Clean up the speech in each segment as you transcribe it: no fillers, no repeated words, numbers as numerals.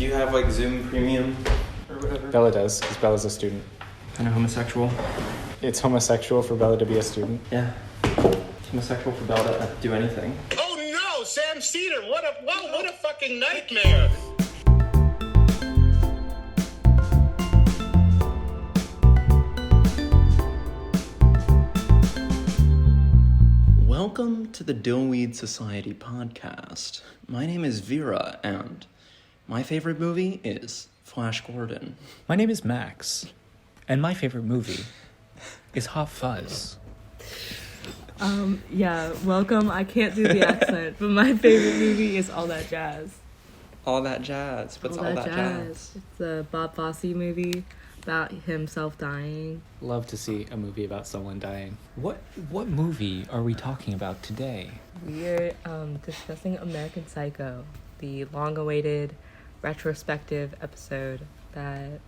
Do you have like Zoom Premium or whatever? Bella does, because Bella's a student. And a homosexual. It's homosexual for Bella to be a student. Yeah. It's homosexual for Bella to do anything. Oh no, Sam Cedar, what a fucking nightmare. Welcome to the Dillweed Society podcast. My name is Vera, and my favorite movie is Flash Gordon. My name is Max, and my favorite movie is Hot Fuzz. Yeah, welcome. I can't do the accent, but my favorite movie is All That Jazz. All That Jazz. What's All That Jazz? It's a Bob Fosse movie about himself dying. Love to see a movie about someone dying. What movie are we talking about today? We're discussing American Psycho, the long-awaited retrospective episode that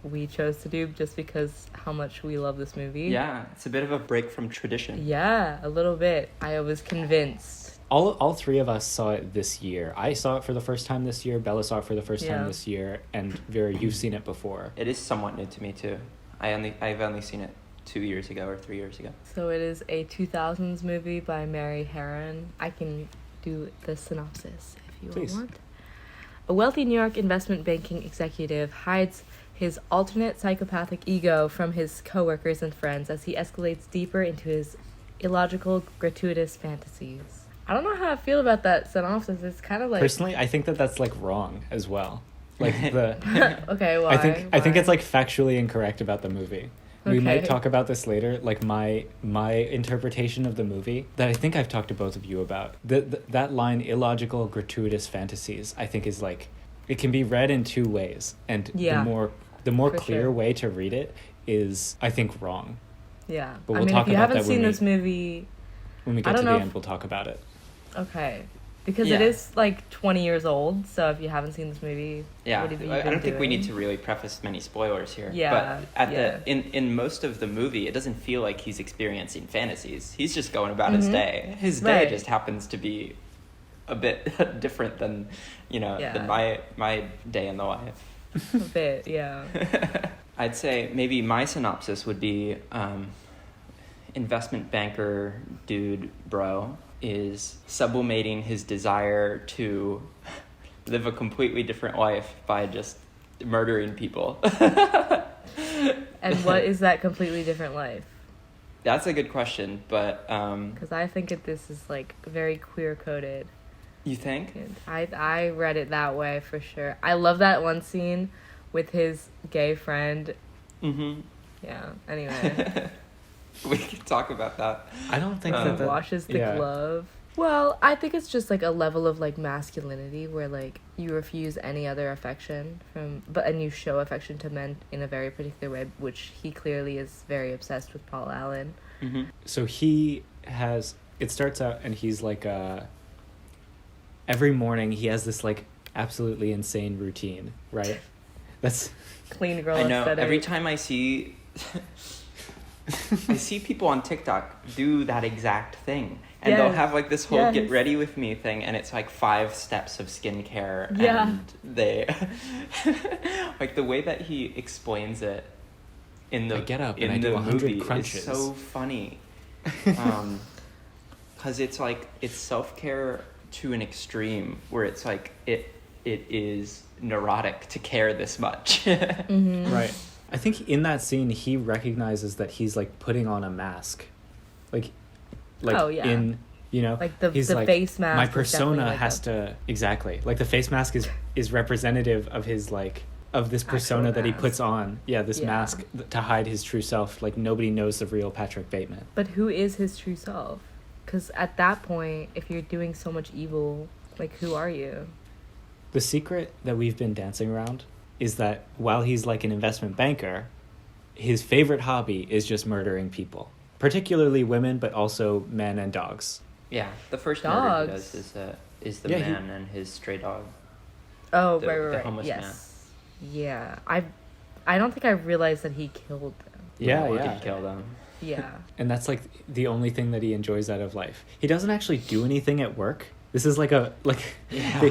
we chose to do just because how much we love this movie. Yeah, it's a bit of a break from tradition. Yeah, a little bit. I was convinced. All three of us saw it this year. I saw it for the first time this year. Bella saw it for the first time Yeah. this year. And Vera, you've seen it before. It is somewhat new to me too. I've only seen it 2 years ago or 3 years ago. So it is a 2000s movie by Mary Herron. I can do the synopsis if you Please. want. A wealthy New York investment banking executive hides his alternate psychopathic ego from his coworkers and friends as he escalates deeper into his illogical, gratuitous fantasies. I don't know how I feel about that synopsis. It's kind of like... Personally, I think that that's like wrong as well. Like the... Okay, why? I think it's like factually incorrect about the movie. We might Okay. talk about this later, like my interpretation of the movie that I think I've talked to both of you about. That line, illogical, gratuitous fantasies, I think is like, it can be read in two ways. And Yeah, the more for clear sure. way to read it is, I think, wrong. Yeah. But I we'll mean, talk if you about haven't that when seen we- this movie... When we I get to don't the know end, if- we'll talk about it. Okay. Because Yeah. it is like 20 years old, so if you haven't seen this movie, Yeah, what have you I been don't think we doing? need to really preface many spoilers here. Yeah, But at yeah. in most of the movie, it doesn't feel like he's experiencing fantasies. He's just going about his day. His day Right. just happens to be a bit different than, Yeah. than my day in the life. A bit, yeah. I'd say maybe my synopsis would be investment banker dude bro is sublimating his desire to live a completely different life by just murdering people. And what is that completely different life? That's a good question, but Because I think this is like very queer coded. you think? And I read it that way for sure. I love that one scene with his gay friend. Mm-hmm. Yeah. Anyway, We can talk about that. I don't think he that... washes the yeah. glove. Well, I think it's just like a level of like masculinity where like you refuse any other affection and you show affection to men in a very particular way, which he clearly is very obsessed with Paul Allen. Mm-hmm. So he has... It starts out and he's like... every morning he has this like absolutely insane routine, right? That's... Clean girl I know. aesthetic. Every time I see people on TikTok do that exact thing. And they'll Yes. have like this whole Yes. get ready with me thing, and it's like 5 steps of skincare. Yeah. And they like the way that he explains it in the I get up and in I do the 100 movie crunches. is so funny. Cuz it's like it's self-care to an extreme where it's like it is neurotic to care this much. Mm-hmm. Right. I think in that scene he recognizes that he's like putting on a mask. Like Oh, yeah. in, you know, Like the he's face mask my is persona definitely like has to exactly. Like the face mask is representative of his like of this persona Actual that he mask. puts on. Yeah, this Yeah. mask to hide his true self. Like nobody knows the real Patrick Bateman. But who is his true self? Because at that point, if you're doing so much evil, like who are you? The secret that we've been dancing around is that while he's like an investment banker, his favorite hobby is just murdering people. Particularly women, but also men and dogs. Yeah, the first murder he Dogs. does is the Yeah, he- man and his stray dog. Oh, The- right, the right. homeless Yes. Yeah. I don't think I realized that he killed them. Yeah, Or yeah. did kill them. Yeah. And that's like the only thing that he enjoys out of life. He doesn't actually do anything at work. This is like Yeah.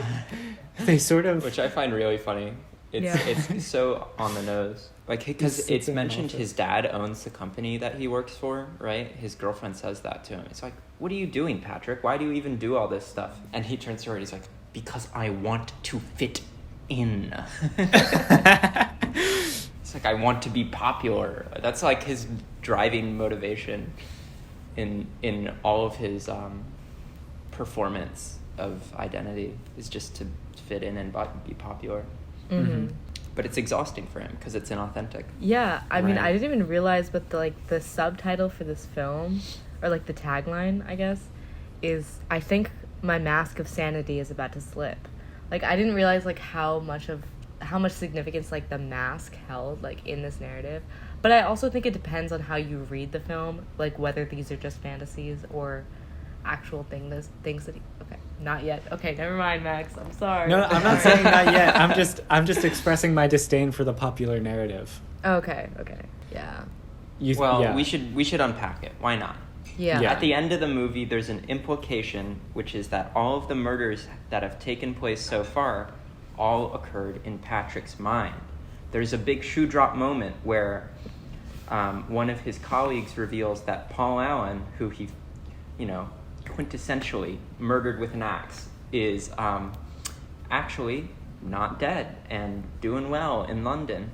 they sort of Which I find really funny. It's so on the nose. Like, because He it's sits in an mentioned his office. dad owns the company that he works for, right? His girlfriend says that to him. It's like, what are you doing, Patrick? Why do you even do all this stuff? And he turns to her and he's like, because I want to fit in. It's like, I want to be popular. That's like his driving motivation in all of his performance of identity is just to fit in and be popular. Mm-hmm. But it's exhausting for him because it's inauthentic. Yeah, I mean, Right. I didn't even realize, but the subtitle for this film, or like the tagline, I guess, is I think my mask of sanity is about to slip. Like, I didn't realize like how much significance like the mask held like in this narrative. But I also think it depends on how you read the film, like whether these are just fantasies or actual things that he, okay, not yet. Okay, never mind, Max. I'm sorry. No, I'm not saying that yet. I'm just expressing my disdain for the popular narrative. Okay, yeah. Well, we should unpack it. Why not? Yeah. Yeah. At the end of the movie, there's an implication, which is that all of the murders that have taken place so far all occurred in Patrick's mind. There's a big shoe drop moment where one of his colleagues reveals that Paul Allen, who he, quintessentially murdered with an axe, is actually not dead and doing well in London,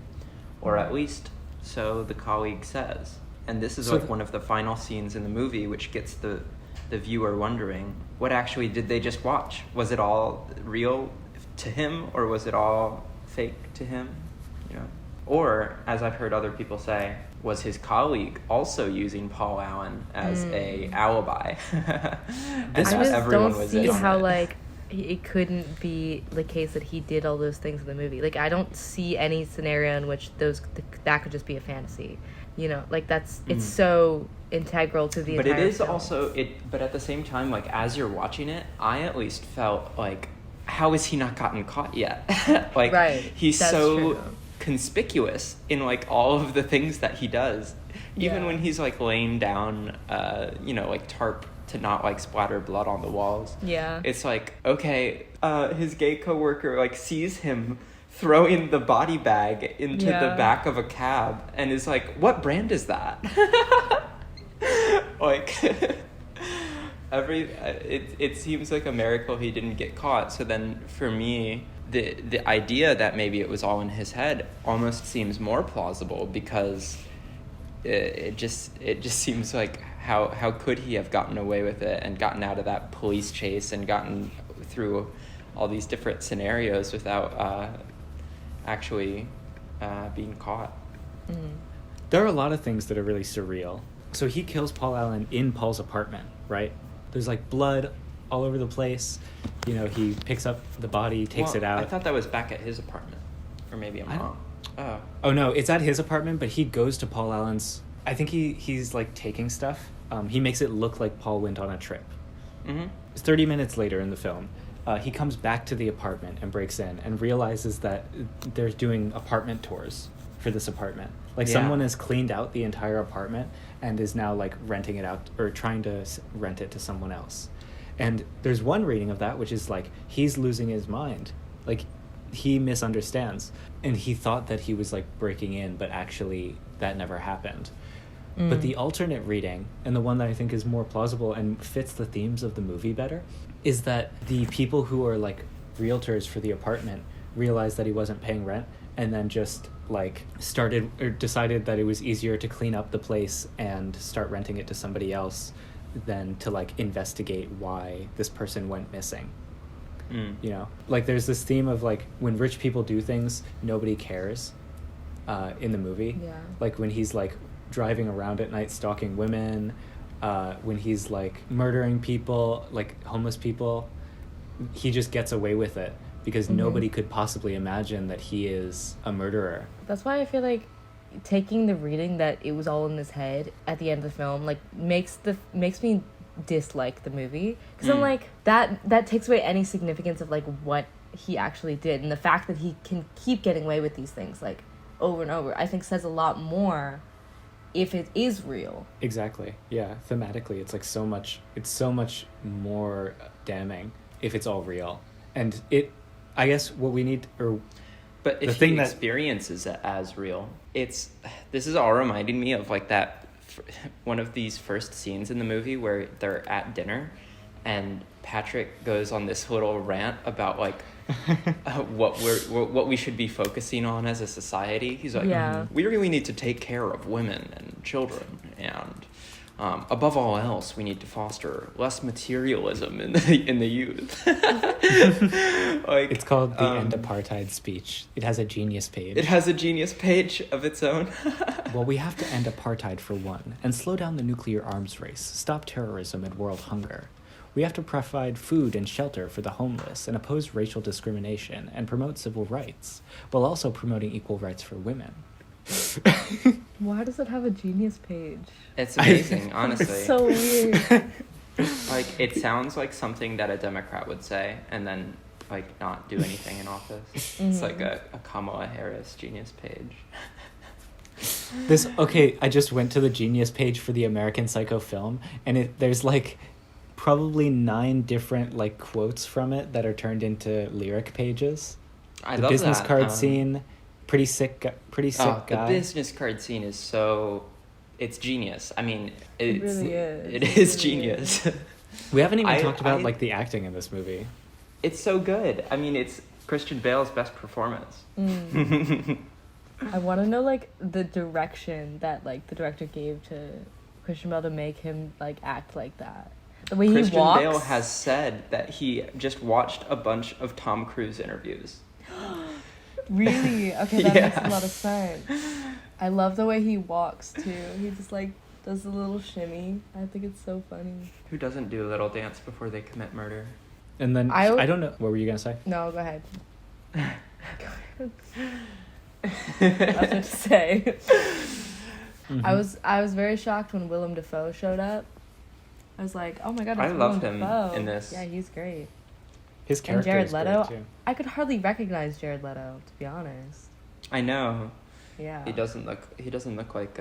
or at least so the colleague says. And this is So like one of the final scenes in the movie, which gets the viewer wondering, what actually did they just watch? Was it all real to him, or was it all fake to him? Or, as I've heard other people say, was his colleague also using Paul Allen as a alibi? I This just everyone don't was see in on how it. like it couldn't be the case that he did all those things in the movie. Like, I don't see any scenario in which that could just be a fantasy. Like it's so integral to the But entire it is film. also but at the same time, like, as you're watching it, I at least felt like, how has he not gotten caught yet? Like, Right, he's that's so true. conspicuous in like all of the things that he does, even Yeah. when he's like laying down like tarp to not like splatter blood on the walls. Yeah. It's like, okay, his gay coworker like sees him throwing the body bag into the Yeah. back of a cab and is like, what brand is that? Like, it seems like a miracle he didn't get caught. So then for me, the idea that maybe it was all in his head almost seems more plausible, because it just seems like how could he have gotten away with it and gotten out of that police chase and gotten through all these different scenarios without actually being caught. There are a lot of things that are really surreal. So he kills Paul Allen in Paul's apartment, right? There's like blood all over the place. He picks up the body, takes it out. I thought that was back at his apartment, or maybe I'm I don't- wrong. Oh. Oh no, it's at his apartment, but he goes to Paul Allen's. I think he's like taking stuff. He makes it look like Paul went on a trip. Mm-hmm. 30 minutes later in the film, he comes back to the apartment and breaks in and realizes that they're doing apartment tours for this apartment. Like, Yeah. someone has cleaned out the entire apartment and is now like renting it out, or trying to rent it to someone else. And there's one reading of that which is like, he's losing his mind. Like, he misunderstands, and he thought that he was like breaking in, but actually that never happened. But the alternate reading, and the one that I think is more plausible and fits the themes of the movie better, is that the people who are like realtors for the apartment realized that he wasn't paying rent, and then just like decided that it was easier to clean up the place and start renting it to somebody else than to like investigate why this person went missing. Like, there's this theme of like, when rich people do things, nobody cares in the movie. Yeah. Like, when he's like driving around at night stalking women, when he's like murdering people, like homeless people, he just gets away with it because nobody could possibly imagine that he is a murderer. That's why I feel like taking the reading that it was all in his head at the end of the film like makes me dislike the movie, because I'm like, that takes away any significance of like what he actually did, and the fact that he can keep getting away with these things like over and over, I think says a lot more if it is real. Exactly. Yeah. Thematically, it's like so much more damning if it's all real. And I guess what we need, or But the if thing he that- experiences it as real, this is all reminding me of like that one of these first scenes in the movie where they're at dinner, and Patrick goes on this little rant about like what we should be focusing on as a society. He's like, Yeah. we really need to take care of women and children, and above all else, we need to foster less materialism in the youth. Like, it's called the End Apartheid speech. It has a genius page. It has a genius page of its own. Well, we have to end apartheid for one, and slow down the nuclear arms race, stop terrorism and world hunger. We have to provide food and shelter for the homeless and oppose racial discrimination and promote civil rights, while also promoting equal rights for women. Why does it have a genius page? It's amazing, honestly. It's so weird. Like, it sounds like something that a Democrat would say and then like not do anything in office. It's like a Kamala Harris genius page. I just went to the genius page for the American Psycho film, and there's like probably 9 different like quotes from it that are turned into lyric pages. I The love business that. card scene, pretty sick guy. The business card scene is it's genius. I mean, It really is. It is really genius. We haven't even I- talked about I- like the acting in this movie. It's so good. I mean, it's Christian Bale's best performance. I want to know like the direction that like the director gave to Christian Bale to make him like act like that. The way Christian he walks. Bale has said that he just watched a bunch of Tom Cruise interviews. Really? Okay, that Yeah. makes a lot of sense. I love the way he walks too. He just like does a little shimmy. I think it's so funny. Who doesn't do a little dance before they commit murder? And then I I don't know, what were you gonna say? No, go ahead. I was going to say. Mhm. I was very shocked when Willem Dafoe showed up. I was like, oh my god, I it's loved Willem him Dafoe. in this. Yeah, he's great. His And character Jared is Leto, great too. I could hardly recognize Jared Leto, to be honest. I know. Yeah. He doesn't look like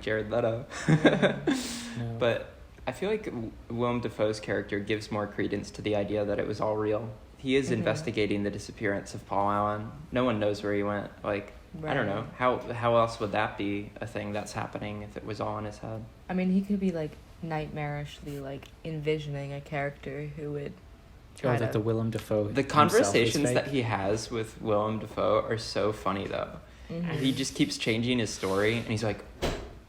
Jared Leto. No. But I feel like Willem Dafoe's character gives more credence to the idea that it was all real. He is investigating the disappearance of Paul Allen. No one knows where he went. Like, I don't know. How else would that be a thing that's happening if it was all in his head? I mean, he could be like nightmarishly like envisioning a character who would try like to. the Willem Dafoe. The conversations that he has with Willem Dafoe are so funny, though. Mhm. He just keeps changing his story, and he's like,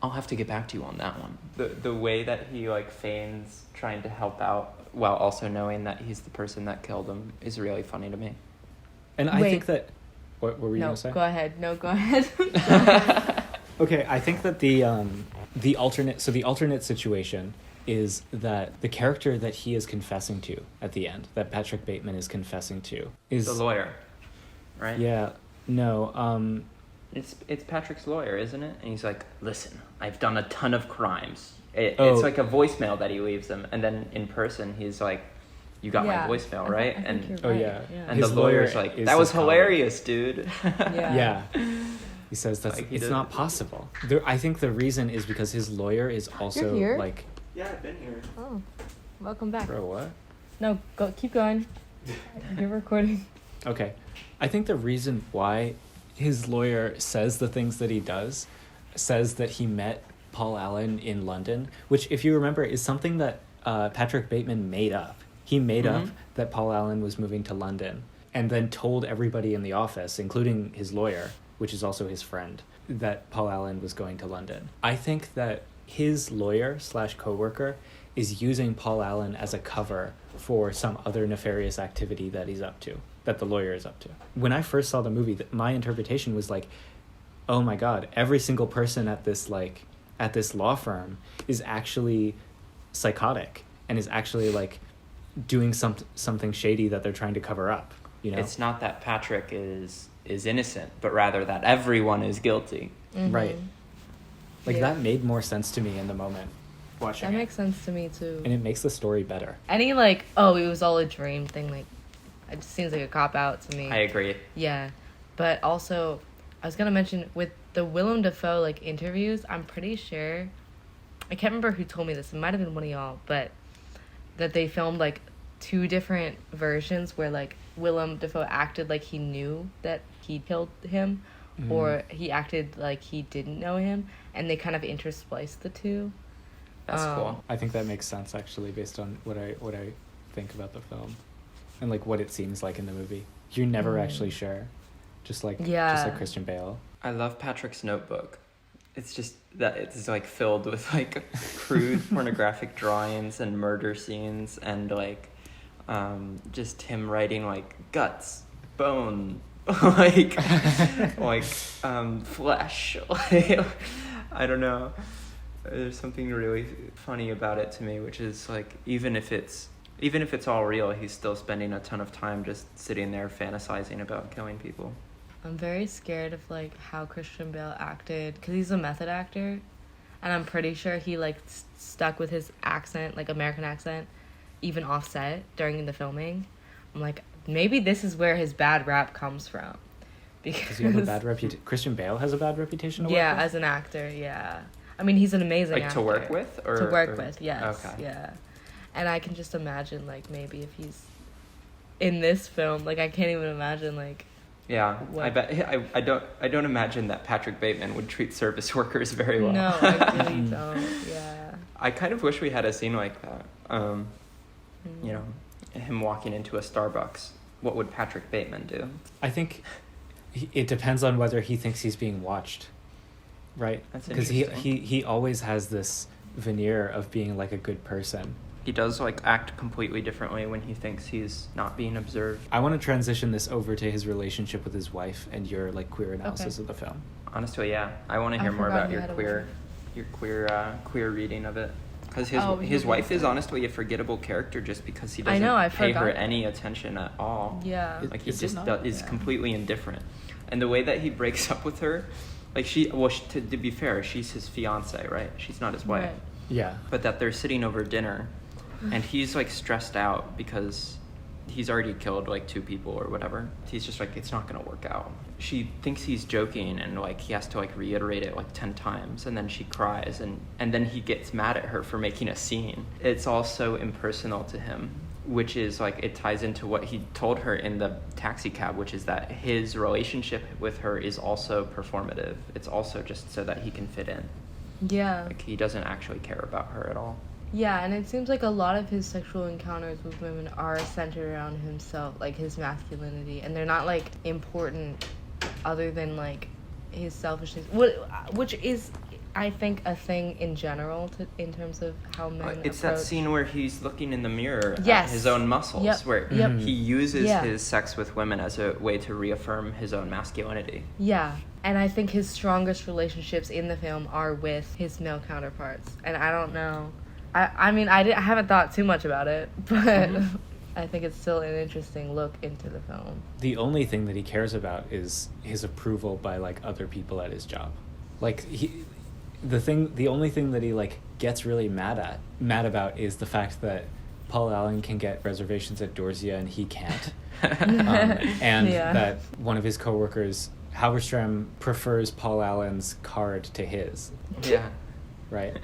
I'll have to get back to you on that one. The way that he like feigns trying to help out while also knowing that he's the person that killed him is really funny to me. And I Wait. think that. What were you No, gonna say? go ahead. No, go ahead. Okay, I think that the alternate situation is that the character that he is confessing to at the end, that Patrick Bateman is confessing to, is The lawyer, right? Yeah, no, It's Patrick's lawyer, isn't it? And he's like, listen, I've done a ton of crimes. Oh. It's like a voicemail that he leaves him, and then in person he's like, you got Yeah, my voicemail, I right? think And you're Oh, right, yeah. and His the lawyer's lawyer like, is that was his colleague." hilarious, dude. Yeah. he says that's Like, he it's did not it. possible. I think the reason is because his lawyer is also here? like, Yeah, I've been here. Oh, welcome back. bro, what? No, keep going. You're recording. Okay. I think the reason why his lawyer says the things that he does, says that he met Paul Allen in London, which, if you remember, is something that Patrick Bateman made up. He made up that Paul Allen was moving to London and then told everybody in the office, including his lawyer, which is also his friend, that Paul Allen was going to London. I think that his lawyer / coworker is using Paul Allen as a cover for some other nefarious activity that he's up to, that the lawyer is up to. When I first saw the movie, my interpretation was like, oh my God, every single person at this law firm is actually psychotic and is actually like doing something shady that they're trying to cover up, you know? It's not that Patrick is innocent, but rather that everyone is guilty. Right. Like Yeah. that made more sense to me in the moment watching That it. makes sense to me too. And it makes the story better. Any like, oh, it was all a dream thing, like, it just seems like a cop out to me. I agree. Yeah, but also, I was gonna mention with the Willem Dafoe like interviews, I'm pretty sure, I can't remember who told me this. It might have been one of y'all, but that they filmed like two different versions where like Willem Dafoe acted like he knew that he killed him, or he acted like he didn't know him, and they kind of interspliced the two. That's cool. I think that makes sense actually, based on what I think about the film, and like what it seems like in the movie. You're never actually sure, just like Christian Bale. I love Patrick's notebook. It's just that it's like filled with like crude pornographic drawings and murder scenes, and like just him writing like guts, bone, like flesh. I don't know. There's something really funny about it to me, which is like even if it's all real, he's still spending a ton of time just sitting there fantasizing about killing people. I'm very scared of like how Christian Bale acted, because he's a method actor, and I'm pretty sure he like stuck with his accent, like American accent, even offset during the filming. I'm like, maybe this is where his bad rap comes from. Because Does he have a bad reputation? Christian Bale has a bad reputation to work with? as an actor, yeah. I mean, he's an amazing actor. Like to work with? To work with, yes. Okay. Yeah. And I can just imagine, like, maybe if he's in this film, like, I can't even imagine, like... Yeah, what? I bet. I don't imagine that Patrick Bateman would treat service workers very well. No, I really don't, yeah. I kind of wish we had a scene like that. You know, him walking into a Starbucks. What would Patrick Bateman do? I think it depends on whether he thinks he's being watched, right? That's because interesting. he always has this veneer of being like a good person. He does like act completely differently when he thinks he's not being observed. I want to transition this over to his relationship with his wife and your like queer analysis of the film. Honestly, yeah, I want to hear more forgot about you your had a queer reading of it. Because he his wife was- is honestly a forgettable character just because he I doesn't know, I pay her forgot. any attention at all. Yeah. Like he Is it just not? is Yeah. completely indifferent. And the way that he breaks up with her, like to be fair, she's his fiance, right? She's not his wife. Right. Yeah. But that they're sitting over dinner, and he's like stressed out because he's already killed like 2 people or whatever. He's just like, it's not gonna work out. She thinks he's joking, and like he has to like reiterate it like 10 times, and then she cries, and then he gets mad at her for making a scene. It's all so impersonal to him, which is like, it ties into what he told her in the taxi cab, which is that his relationship with her is also performative. It's also just so that he can fit in. Yeah. Like he doesn't actually care about her at all. Yeah, and it seems like a lot of his sexual encounters with women are centered around himself, like his masculinity, and they're not like important other than like his selfishness, which is, I think, a thing in general in terms of how men It's that scene where he's looking in the mirror at Yes. his own muscles, Yep. where Yep. he uses Yeah. his sex with women as a way to reaffirm his own masculinity. Yeah, and I think his strongest relationships in the film are with his male counterparts, and I don't know. I mean, I haven't thought too much about it, but I think it's still an interesting look into the film. The only thing that he cares about is his approval by like other people at his job. Like the only thing that he like gets really mad about is the fact that Paul Allen can get reservations at Dorsia and he can't. And Yeah. that one of his coworkers, Halberstram, prefers Paul Allen's card to his. Yeah. Right?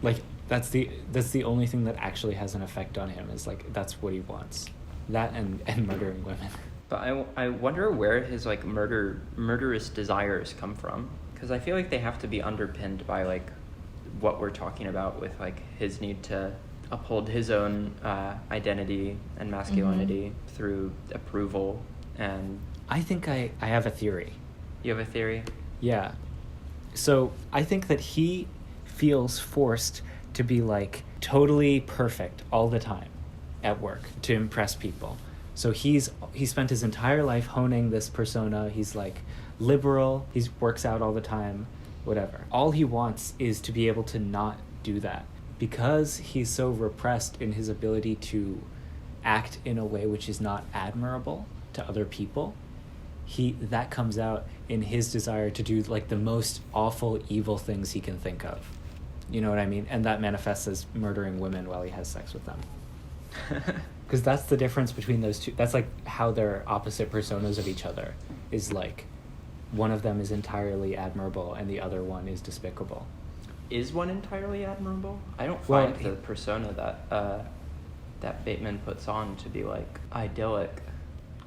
Like that's the only thing that actually has an effect on him, is like that's what he wants. That and murdering women. But I wonder where his like murderous desires come from, because I feel like they have to be underpinned by like what we're talking about with like his need to uphold his own identity and masculinity through approval. And I think I have a theory. you have a theory? Yeah. So I think that he feels forced to be like totally perfect all the time at work to impress people. So he spent his entire life honing this persona. He's like liberal, he works out all the time, whatever. All he wants is to be able to not do that. Because he's so repressed in his ability to act in a way which is not admirable to other people, that comes out in his desire to do like the most awful, evil things he can think of. You know what I mean? And that manifests as murdering women while he has sex with them. Because that's the difference between those two. That's like how they're opposite personas of each other. Is like one of them is entirely admirable and the other one is despicable. Is one entirely admirable? I don't Well, find the persona that that Bateman puts on to be like idyllic.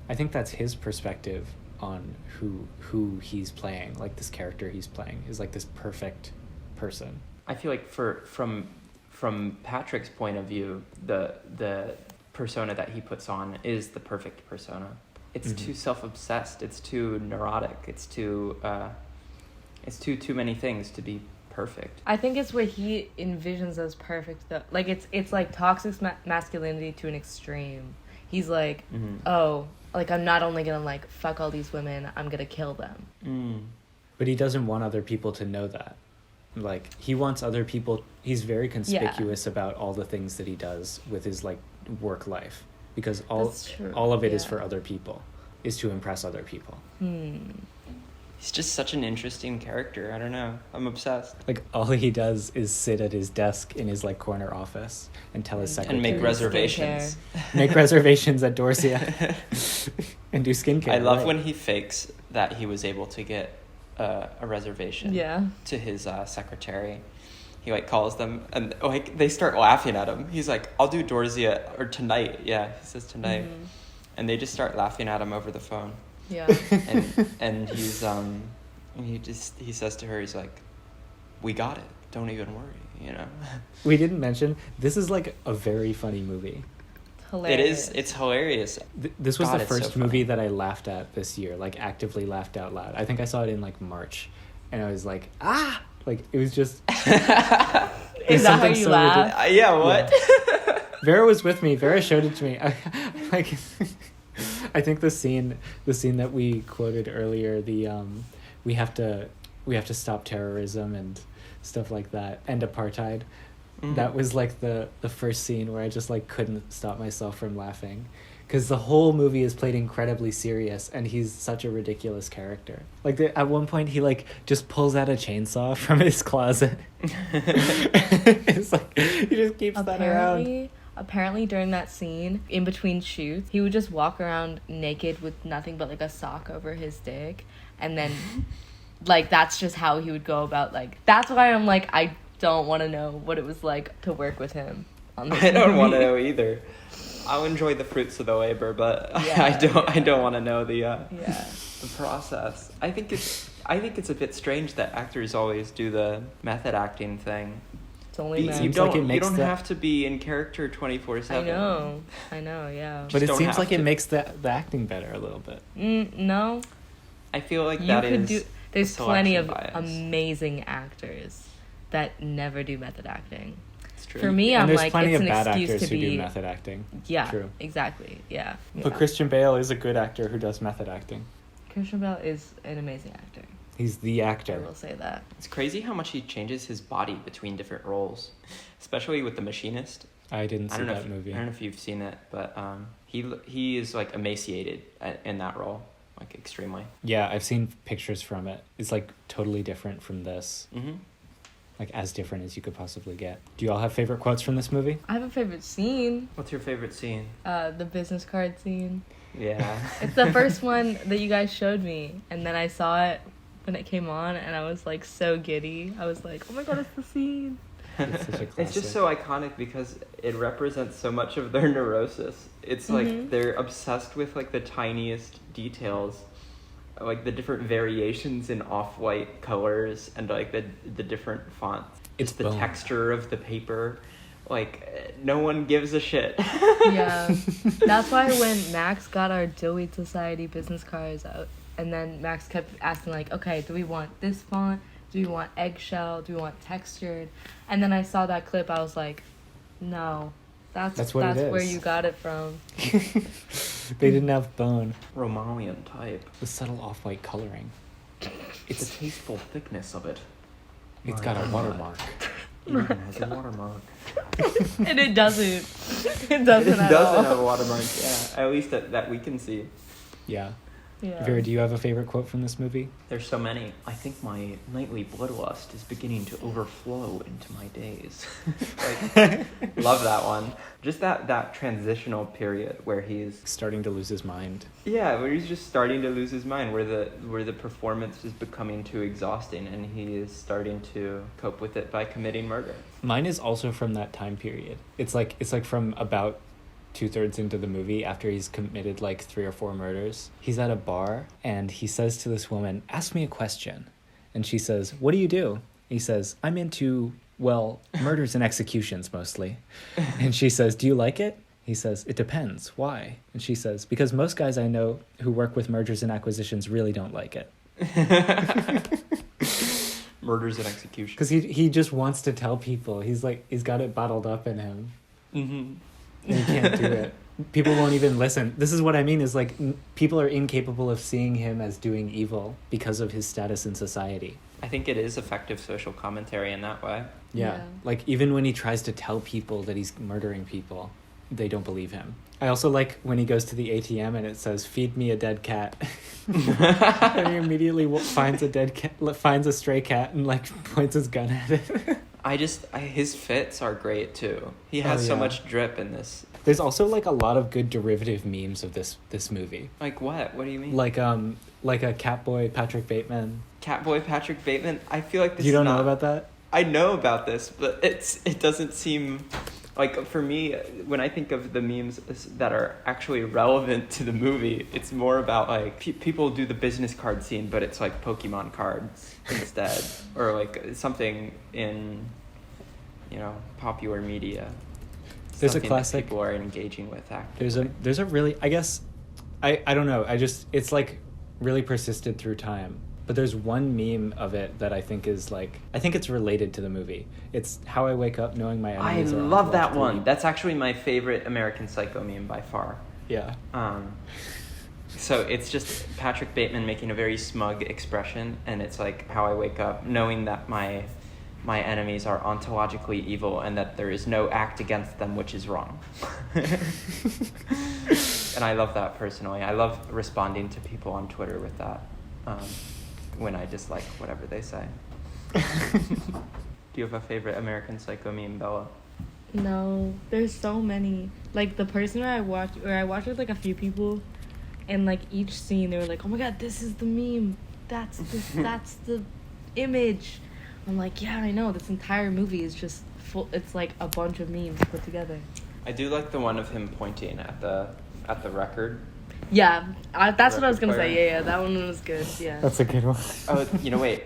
I think that's his perspective on who he's playing. Like, this character he's playing is like this perfect person. I feel like from Patrick's point of view, the persona that he puts on is the perfect persona. It's too self-obsessed. It's too neurotic. It's too many things to be perfect. I think it's what he envisions as perfect, though. Like, it's like toxic masculinity to an extreme. He's like, oh, like, I'm not only gonna like fuck all these women, I'm gonna kill them. But he doesn't want other people to know that. Like, he wants other people. He's very conspicuous about all the things that he does with his like work life, because all of it is for other people, is to impress other people. He's just such an interesting character. I don't know. I'm obsessed. Like, all he does is sit at his desk in his like corner office and tell his secretary. And make reservations. Make reservations at Dorsia. And do skincare. I love when he fakes that he was able to get a reservation to his secretary. He like calls them and like they start laughing at him. He's like, I'll do Dorsia or tonight. Yeah, he says tonight. And they just start laughing at him over the phone. Yeah. and he's he says to her, he's like, we got it. Don't even worry, you know. We didn't mention, this is like a very funny movie. Hilarious. It's hilarious. This was God, the it's so first funny. movie that I laughed at this year, like actively laughed out loud. I think I saw it in like March, and I was like, like it was just. Is that how you laugh? Yeah. What? Yeah. Vera was with me. Vera showed it to me. Like, I think the scene that we quoted earlier, we have to stop terrorism and stuff like that, and apartheid. That was like the first scene where I just like couldn't stop myself from laughing, because the whole movie is played incredibly serious and he's such a ridiculous character. Like, at one point he like just pulls out a chainsaw from his closet. It's like he just keeps that around. Apparently during that scene, in between shoots, he would just walk around naked with nothing but like a sock over his dick, and then like that's just how he would go about. Like, that's why I'm like, I don't want to know what it was like to work with him on this I don't movie. want to know either. I'll enjoy the fruits of the labor, but I don't want to know the process. I think it's a bit strange that actors always do the method acting thing. It's only men. You don't makes have to be in character 24/7. I know, yeah. But it don't seems have like it to. makes the acting better a little bit. No. I feel like You that could is do. There's a plenty selection of bias. amazing acters that never do method acting. It's true. For me, And I'm there's like, plenty it's of an bad excuse actors to who be. do method acting. Yeah, True. exactly. Yeah. But Christian Bale is a good actor who does method acting. Christian Bale is an amazing actor. He's the I actor. will say that. It's crazy how much he changes his body between different roles, especially with The Machinist. I didn't see that I movie. don't know if you've seen it, but he is like emaciated in that role, like extremely. Yeah, I've seen pictures from it. It's like totally different from this. Mm-hmm. Like, as different as you could possibly get. Do you all have favorite quotes from this movie? I have a favorite scene. What's your favorite scene? The business card scene. Yeah. It's the first one that you guys showed me, and then I saw it when it came on, and I was like so giddy. I was like, oh my god, it's the scene. It's such a classic. It's just so iconic because it represents so much of their neurosis. It's like they're obsessed with like the tiniest details, like the different variations in off-white colors and like the different fonts. It's the bone. texture of the paper. Like, no one gives a shit. Yeah. That's why when Max got our Dillweed Society business cards out, and then Max kept asking like, okay, do we want this font? Do we want eggshell? Do we want textured? And then I saw that clip, I was like, no, that's what it is. where you got it from. They didn't have bone. Romalian type. The subtle off-white coloring. It's the tasteful thickness of it. It's got a watermark. It even has a watermark. And it doesn't. It It doesn't at doesn't all. have a watermark, yeah. At least that we can see. Yeah. Yeah. Vera, do you have a favorite quote from this movie? There's so many. I think my nightly bloodlust is beginning to overflow into my days. Like, love that one. Just that transitional period where he's Starting to lose his mind. where he's just starting to lose his mind, where the performance is becoming too exhausting, and he is starting to cope with it by committing murder. Mine is also from that time period. It's like from about 2/3 into the movie, after he's committed like 3 or 4 murders. He's at a bar and he says to this woman, "Ask me a question." And she says, "What do you do?" He says, "I'm into, well, murders and executions mostly." And she says, "Do you like it?" He says, "It depends. Why?" And she says, "Because most guys I know who work with mergers and acquisitions really don't like it." Murders and executions. Because he just wants to tell people. He's got it bottled up in him. Mm-hmm. And he can't do it. People won't even listen. This is what I mean, is like people are incapable of seeing him as doing evil because of his status in society. I think it is effective social commentary in that way. Yeah. Like even when he tries to tell people that he's murdering people, they don't believe him. I also like when he goes to the ATM and it says, "Feed me a dead cat." And he immediately finds a stray cat and like points his gun at it. His fits are great too. He has so much drip in this. There's also like a lot of good derivative memes of this movie. Like what? What do you mean? Like a Catboy Patrick Bateman. Catboy Patrick Bateman? I feel like this You don't is not, know about that? I know about this, but it doesn't seem like, for me, when I think of the memes that are actually relevant to the movie, it's more about like people do the business card scene, but it's like Pokemon cards instead, or like something in, popular media. There's a Something that classic people are engaging with actively. There's a really, I guess, I don't know, it's like really persisted through time. But there's one meme of it that I think is like, I think it's related to the movie. It's "How I wake up knowing my I enemies are love that watch one. TV." That's actually my favorite American Psycho meme by far. Yeah. So it's just Patrick Bateman making a very smug expression, and it's like, "How I wake up knowing that my enemies are ontologically evil and that there is no act against them which is wrong." And I love that personally. I love responding to people on Twitter with that. When I dislike whatever they say. Do you have a favorite American Psycho meme, Bella? No, there's so many. Like the person I watched with like a few people, and like each scene they were like, "Oh my god, this is the meme. That's the image." I'm like, yeah, I know. This entire movie is just full. It's like a bunch of memes put together. I do like the one of him pointing at the record. Yeah, that's what I was gonna Record say. Yeah, that one was good. Yeah. That's a good one. Oh, wait.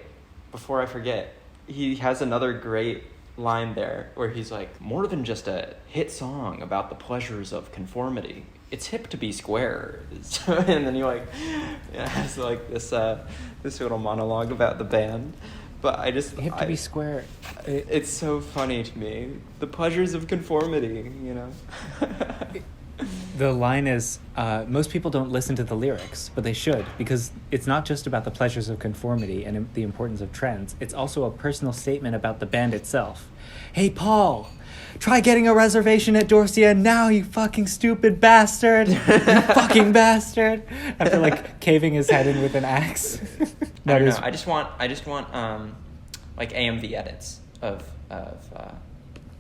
Before I forget, he has another great line there where he's like, "More than just a hit song about the pleasures of conformity, it's hip to be square." And then he has like this little monologue about the band. But Hip to be square. It's so funny to me. The pleasures of conformity, The line is, most people don't listen to the lyrics, but they should, because it's not just about the pleasures of conformity and the importance of trends. It's also a personal statement about the band itself. "Hey, Paul, try getting a reservation at Dorsia now, you fucking stupid bastard. You fucking bastard." After like caving his head in with an axe. I don't know. I just want like AMV edits of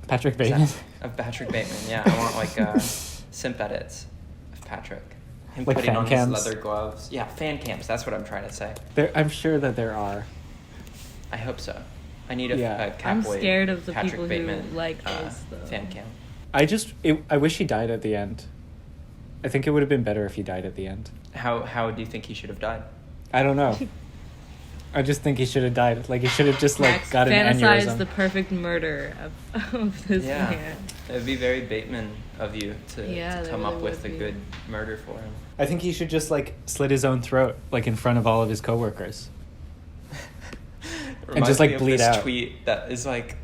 Patrick Bateman. Of Patrick Bateman. Yeah, I want like simp edits of Patrick. Him Like putting fan on cams? his leather gloves. Yeah, fan cams. That's what I'm trying to say. I'm sure that there are. I hope so. I need a Catboy I'm scared of the Patrick people Bateman, who like this though. fan cam. I wish he died at the end. I think it would have been better if he died at the end. How do you think he should have died? I don't know. I just think he should have died. Like, he should have just, like, Max got an fantasized aneurysm. the perfect murder of this man. It'd be very Bateman of you to that come up really with a would be. good murder for him. I think he should just, like, slit his own throat, like, in front of all of his coworkers. And just, like, bleed out. Tweet that is like,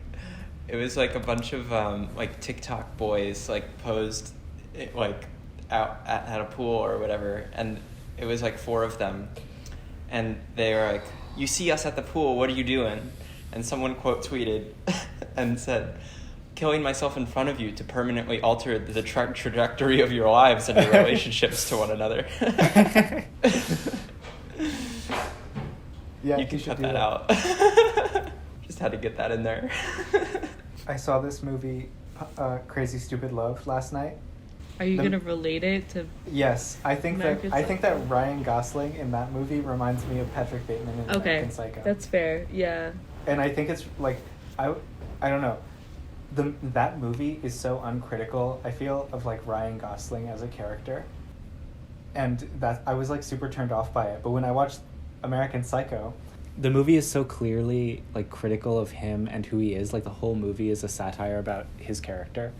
it was like a bunch of like TikTok boys like posed like out at a pool or whatever, and it was like 4 of them, and they were like, "You see us at the pool, what are you doing?" And someone quote tweeted and said, "Killing myself in front of you to permanently alter the trajectory of your lives and your relationships to one another." Yeah, you can cut that out. Just had to get that in there. I saw this movie, Crazy Stupid Love, last night. Are you gonna relate it to? Yes, I think American that Ryan Gosling in that movie reminds me of Patrick Bateman in American Psycho. That's fair. Yeah. And I think it's like I don't know. that movie is so uncritical, I feel, of like Ryan Gosling as a character. And that I was like super turned off by it. But when I watched American Psycho, the movie is so clearly like critical of him and who he is. Like the whole movie is a satire about his character.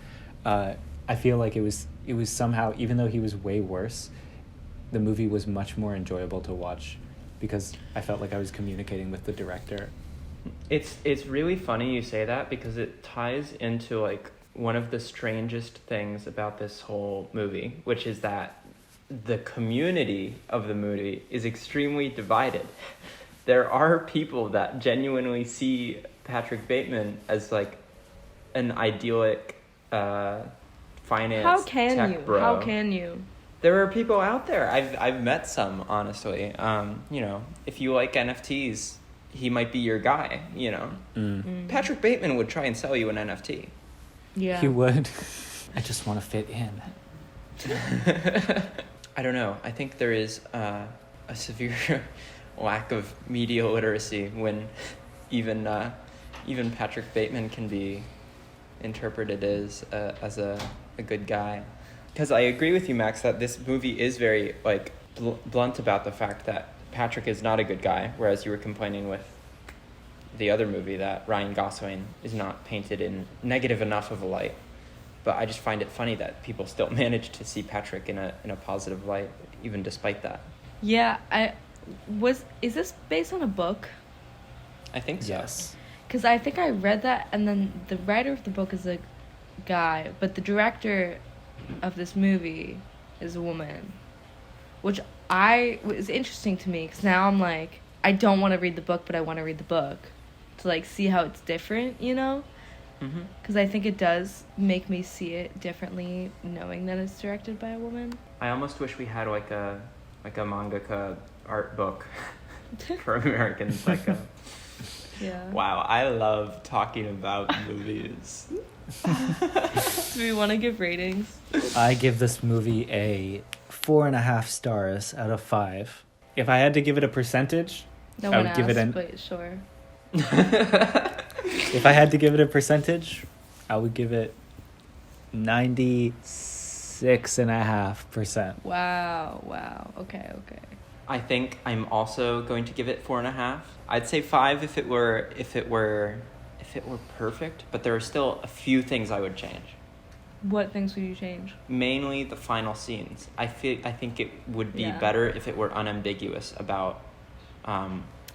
I feel like it was somehow, even though he was way worse, the movie was much more enjoyable to watch because I felt like I was communicating with the director. It's really funny you say that because it ties into like one of the strangest things about this whole movie, which is that the community of the movie is extremely divided. There are people that genuinely see Patrick Bateman as like an idyllic finance How can tech you? bro. How can you? There are people out there. I've met some, honestly. If you like NFTs, he might be your guy, Patrick Bateman would try and sell you an NFT. Yeah. He would. I just want to fit in. I don't know. I think there is a severe lack of media literacy when even Patrick Bateman can be interpreted as a good guy. Because I agree with you, Max, that this movie is very like blunt about the fact that Patrick is not a good guy, whereas you were complaining with the other movie that Ryan Gosling is not painted in negative enough of a light. But I just find it funny that people still manage to see Patrick in a positive light, even despite that. Yeah, is this based on a book? I think so. Yes. Because I think I read that, and then the writer of the book is a guy, but the director of this movie is a woman, which is interesting to me, because now I'm like, I don't want to read the book, but I want to read the book to like see how it's different, because I think it does make me see it differently knowing that it's directed by a woman. I almost wish we had like a mangaka art book for American Psycho. Yeah. Wow, I love talking about movies. Do we want to give ratings? I give this movie a 4.5 stars out of 5. If I had to give it a percentage, No I one would give it asked, but sure. If I had to give it a percentage, I would give it 96.5%. Wow. Okay. I think I'm also going to give it 4.5. I'd say 5 if it were perfect, but there are still a few things I would change. What things would you change? Mainly the final scenes. I think it would be better if it were unambiguous about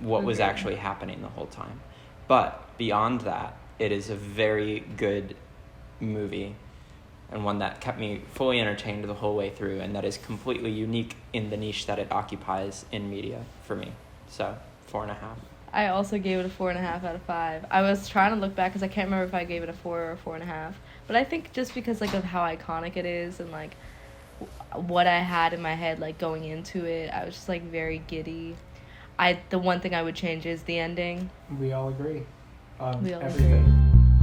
what was actually happening the whole time. But beyond that, it is a very good movie and one that kept me fully entertained the whole way through, and that is completely unique in the niche that it occupies in media for me. So 4.5. I also gave it a 4.5 out of 5. I was trying to look back because I can't remember if I gave it a 4 or a 4.5. But I think just because like of how iconic it is and like what I had in my head like going into it, I was just like very giddy. The one thing I would change is the ending. We all agree on We all everything. agree.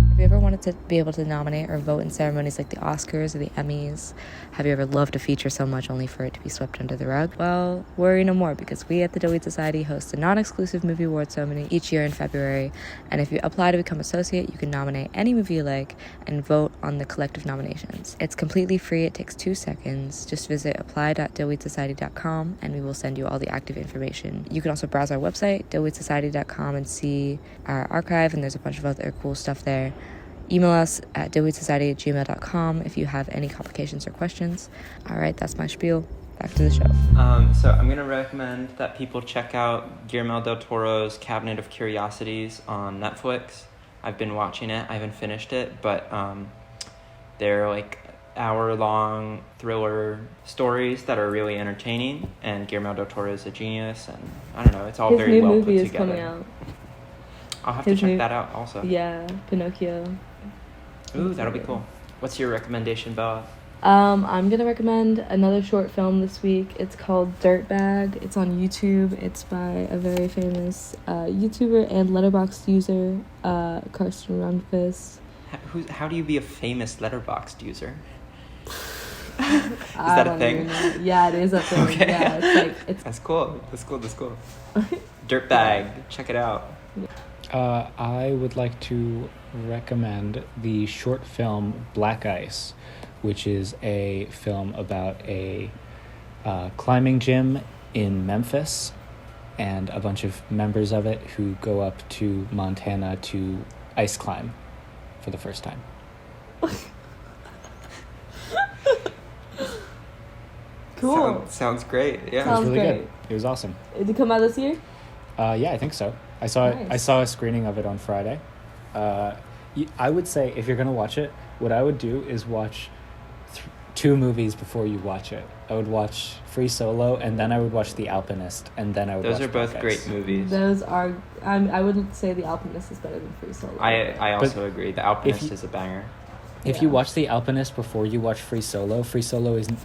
Have you ever wanted to be able to nominate or vote in ceremonies like the Oscars or the Emmys? Have you ever loved a feature so much only for it to be swept under the rug? Well, worry no more, because we at the Doughy Society host a non-exclusive movie award ceremony each year in February. And if you apply to become associate, you can nominate any movie you like and vote on the collective nominations. It's completely free. It takes 2 seconds. Just visit apply.doughySociety.com and we will send you all the active information. You can also browse our website, doughySociety.com, and see our archive, and there's a bunch of other cool stuff there. Email us at doughySociety@gmail.com if you have any complications or questions. All right, that's my spiel. Back to the show. So I'm going to recommend that people check out Guillermo del Toro's Cabinet of Curiosities on Netflix. I've been watching it. I haven't finished it, but they're like hour-long thriller stories that are really entertaining, and Guillermo del Toro is a genius, and I don't know, it's all His very new well movie put is together. coming out. I'll have to check that out also. Yeah, Pinocchio. Ooh, that'll be cool. What's your recommendation, Bella? I'm gonna recommend another short film this week. It's called Dirtbag. It's on YouTube. It's by a very famous YouTuber and Letterboxd user, Karsten Rundquist. How do you be a famous Letterboxd user? Is I that a don't thing? even know. Yeah, it is a thing. Okay. Yeah, it's That's cool. Dirtbag. Check it out. I would like to recommend the short film Black Ice, which is a film about a climbing gym in Memphis and a bunch of members of it who go up to Montana to ice climb for the first time. Cool. Sounds great. Yeah. It was Sounds really great. good. It was awesome. Did it come out this year? Yeah, I think so. I saw Nice. a screening of it on Friday. I would say if you're gonna watch it, what I would do is watch two movies before you watch it. I would watch Free Solo, and then I would watch The Alpinist, and then I would Those watch are both Black great Ice. movies. Those are. I would say The Alpinist is better than Free Solo. I also But agree. The Alpinist if you- is a banger. If you Yeah. watch The Alpinist before you watch Free Solo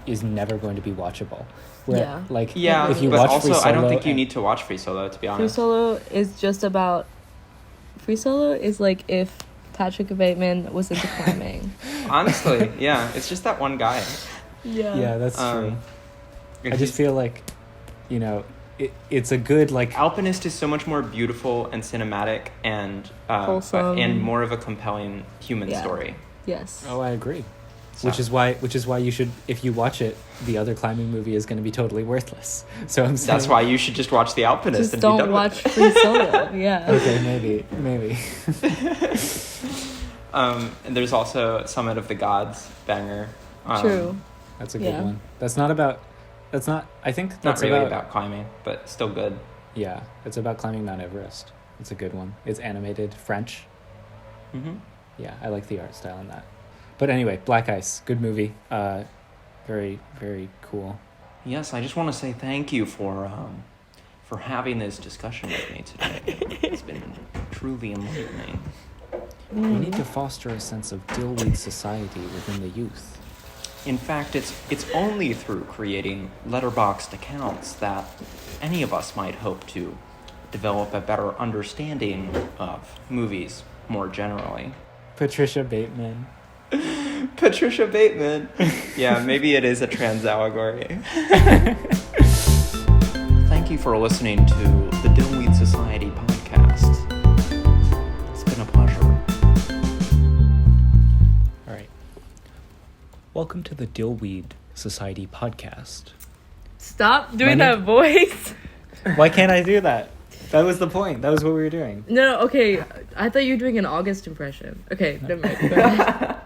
is never going to be watchable. Yeah. Like Yeah, if you but watch also Free Solo I don't think you and- need to watch Free Solo, to be Free honest. Solo is just about. Free Solo is like if Patrick Bateman was into climbing. Honestly, yeah, it's just that one guy. Yeah, that's true. And I just he's- feel like, it's a good like Alpinist is so much more beautiful and cinematic and Wholesome. and more of a compelling human Yeah. story. Yes. Oh, I agree. So- Which is why you should, if you watch it, the other climbing movie is going to be totally worthless. So I'm saying That's why you should just watch The Alpinist Just and be don't done watch with Free Solo. Yeah. Okay, maybe. it. And there's also Summit of the Gods banger. True. That's a good Yeah. one. I think Not that's really about climbing, but still good. Yeah, it's about climbing Mount Everest. It's a good one. It's animated French. Mm-hmm. Yeah, I like the art style in that. But anyway, Black Ice, good movie. Very, very cool. Yes, I just want to say thank you for having this discussion with me today. It's been truly enlightening. We need to foster a sense of dillweed society within the youth. In fact, it's only through creating Letterboxd accounts that any of us might hope to develop a better understanding of movies more generally. Patricia Bateman. Patricia Bateman. Yeah, maybe it is a trans allegory. Thank you for listening to the Dillweed Society podcast. It's been a pleasure. All right. Welcome to the Dillweed Society podcast. Stop doing My that name- voice. Why can't I do that? That was the point. That was what we were doing. No, okay. I thought you were doing an August impression. Okay, never mind. Go ahead.